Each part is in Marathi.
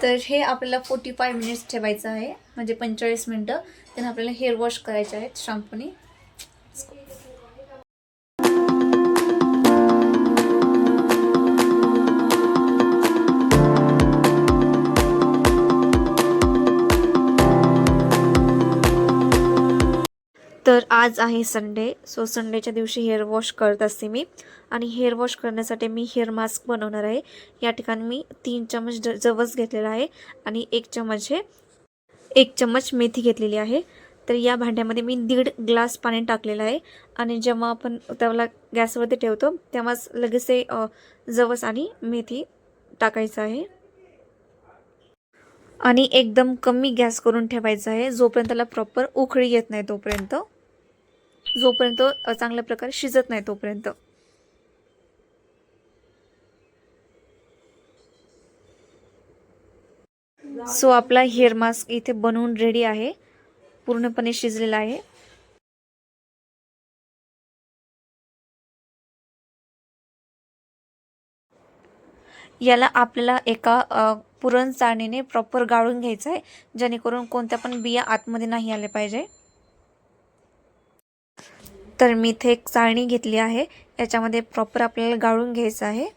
तर हे आपल्याला 45 मिनिट्स ठेवायचं आहे, म्हणजे 45 मिनटं. त्यांना आपल्याला हेअर वॉश करायचे आहेत शॅम्पूने. तर आज आहे संडे, सो संडेच्या दिवशी हेअर वॉश करत असते मी. आणि हेअर वॉश करण्यासाठी मी हेअर मास्क बनवणार आहे. या ठिकाणी मी 3 चमच जवस घेतलेला आहे आणि 1 चमच मेथी घेतलेली आहे. तर या भांड्यामध्ये मी 1.5 ग्लास पाणी टाकलेलं आहे. आणि जेव्हा आपण त्याला गॅसवरती ठेवतो तेव्हाच लगेच ते जवस आणि मेथी टाकायचं आहे. आणि एकदम कमी गॅस करून ठेवायचा आहे, जोपर्यंत त्याला प्रॉपर उकळी येत नाही तोपर्यंत, जोपर्यंत चांगल्या प्रकारे शिजत नाही तोपर्यंत. सो आपला हेअर मास्क इथे बनवून रेडी आहे, पूर्णपणे शिजलेला आहे. याला आपल्याला एका पुरण चाळणीने प्रॉपर गाळून घ्यायचं आहे, जेणेकरून कोणत्या पण बिया आतमध्ये नाही आले पाहिजे. तर मी इथे एक चाळणी घेतली आहे, याच्यामध्ये प्रॉपर आपल्याला गाळून घ्यायचं आहे.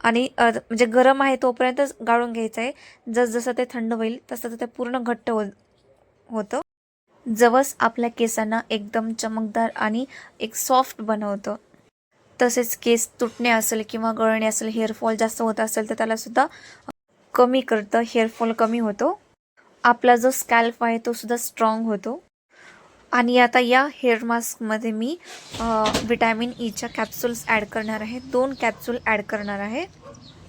आणि म्हणजे गरम आहे तोपर्यंतच गाळून घ्यायचं आहे. जसजसं ते थंड होईल तसं ते पूर्ण घट्ट होतं. जवस आपल्या केसांना एकदम चमकदार आणि एक सॉफ्ट बनवतं. तसेच केस तुटणे असेल किंवा गळणे असेल, हेअरफॉल जास्त होत असेल तर त्याला सुद्धा कमी करतं, हेअरफॉल कमी होतो. आपला जो स्कॅल्प आहे तो सुद्धा स्ट्रॉंग होतो. आणि आता या हेअर मास्कमध्ये मी विटॅमिन ईच्या कॅप्सूल्स ॲड करणार आहे. 2 कॅप्सूल ॲड करणार आहे.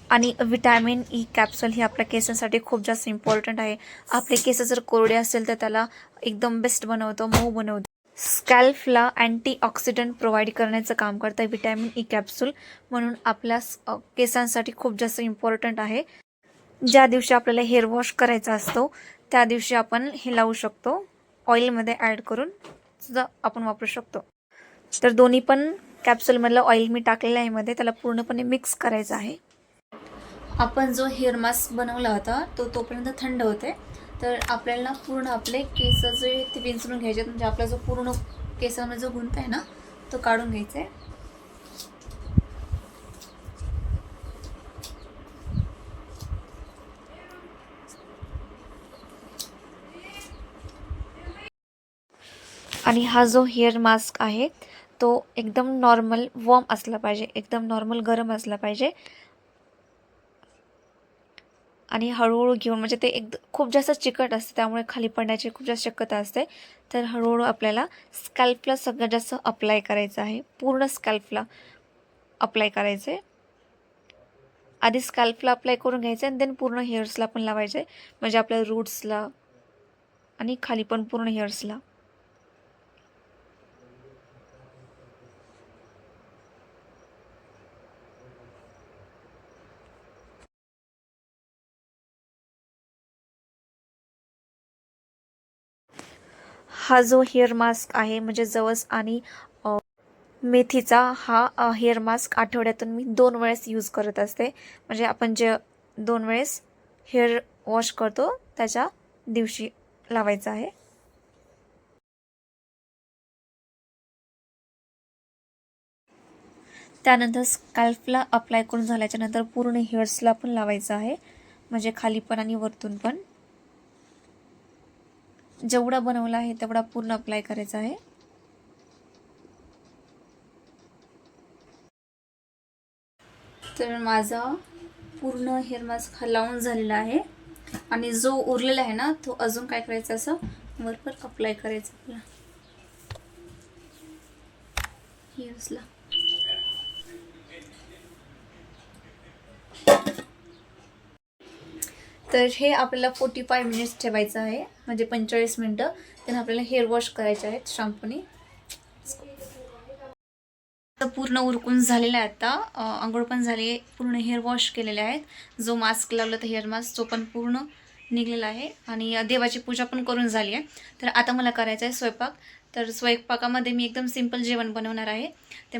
आणि विटॅमिन ई कॅप्सूल ही आपल्या केसांसाठी खूप जास्त इम्पॉर्टंट आहे. आपले केस जर कोरडे असेल तर त्याला एकदम बेस्ट बनवतं, मऊ बनवतं. स्कॅल्पला अँटीऑक्सिडंट प्रोव्हाइड करण्याचं काम करतं विटॅमिन ई कॅप्सूल, म्हणून आपल्या केसांसाठी खूप जास्त इम्पॉर्टंट आहे. ज्या दिवशी आपल्याला हेअर वॉश करायचा असतो त्या दिवशी आपण हे लावू शकतो. ऑइलमध्ये ॲड करून सुद्धा आपण वापरू शकतो. तर दोन्ही पण कॅप्सूलमधलं ऑइल मी टाकलेलं आहे मध्ये, त्याला पूर्णपणे मिक्स करायचं आहे. आपण जो हेअर मास्क बनवला होता तो तोपर्यंत थंड होते. तर आपल्याला पूर्ण आपले केस जे ते विंचरून घ्यायचे, म्हणजे आपला जो पूर्ण केसामध्ये जो गुंता आहे ना तो काढून घ्यायचा आहे. आणि हा जो हेअर मास्क आहे तो एकदम नॉर्मल वॉर्म असला पाहिजे, एकदम नॉर्मल गरम असला पाहिजे. आणि हळूहळू घेऊन, म्हणजे ते खूप जास्त चिकट असते त्यामुळे खाली पडण्याची खूप जास्त शक्यता असते. तर हळूहळू आपल्याला स्कॅल्पला सगळ्यात जास्त अप्लाय करायचं आहे, पूर्ण स्कॅल्पला अप्लाय करायचं आहे. आधी स्कॅल्पला अप्लाय करून घ्यायचं आणि देन पूर्ण हेअर्सला पण लावायचे, म्हणजे आपल्या रूट्सला आणि खाली पण पूर्ण हेअर्सला. हा जो हेअर मास्क आहे म्हणजे जवस आणि मेथीचा हा हेअर मास्क आठवड्यातून मी 2 वेळेस यूज करत असते. म्हणजे आपण जे 2 वेळेस हेअर वॉश करतो त्याच्या दिवशी लावायचा आहे. त्यानंतर स्कॅल्पला अप्लाय करून झाल्याच्या नंतर पूर्ण हेअर्सला पण लावायचं आहे, म्हणजे खाली पण आणि वरतून पण. जेवढा बनवला आहे तेवढा पूर्ण अप्लाय करायचा आहे. तर माझा पूर्ण हेअर मास्क हा लावून झालेला आहे. आणि जो उरलेला आहे ना तो अजून काय करायचं, असं वरपर अप्लाय करायचं आपला हेअर्सला. तर हे आपल्याला 45 मिनिट्स ठेवायचं आहे, म्हणजे 45 मिनटं. त्यांना आपल्याला हेअर वॉश करायचे आहेत शॅम्पूने. पूर्ण उरकून झालेला आहे आता, आंघोळ पण झाली आहे, पूर्ण हेअर वॉश केलेले आहेत. जो मास्क लावला तर हेअर मास्क तो पण पूर्ण निघलेला आहे. आणि देवाची पूजा पण करून झाली आहे. तर आता मला करायचं आहे स्वयंपाक. तर स्वयंपाकामध्ये मी एकदम सिंपल जेवण बनवणार आहे. ते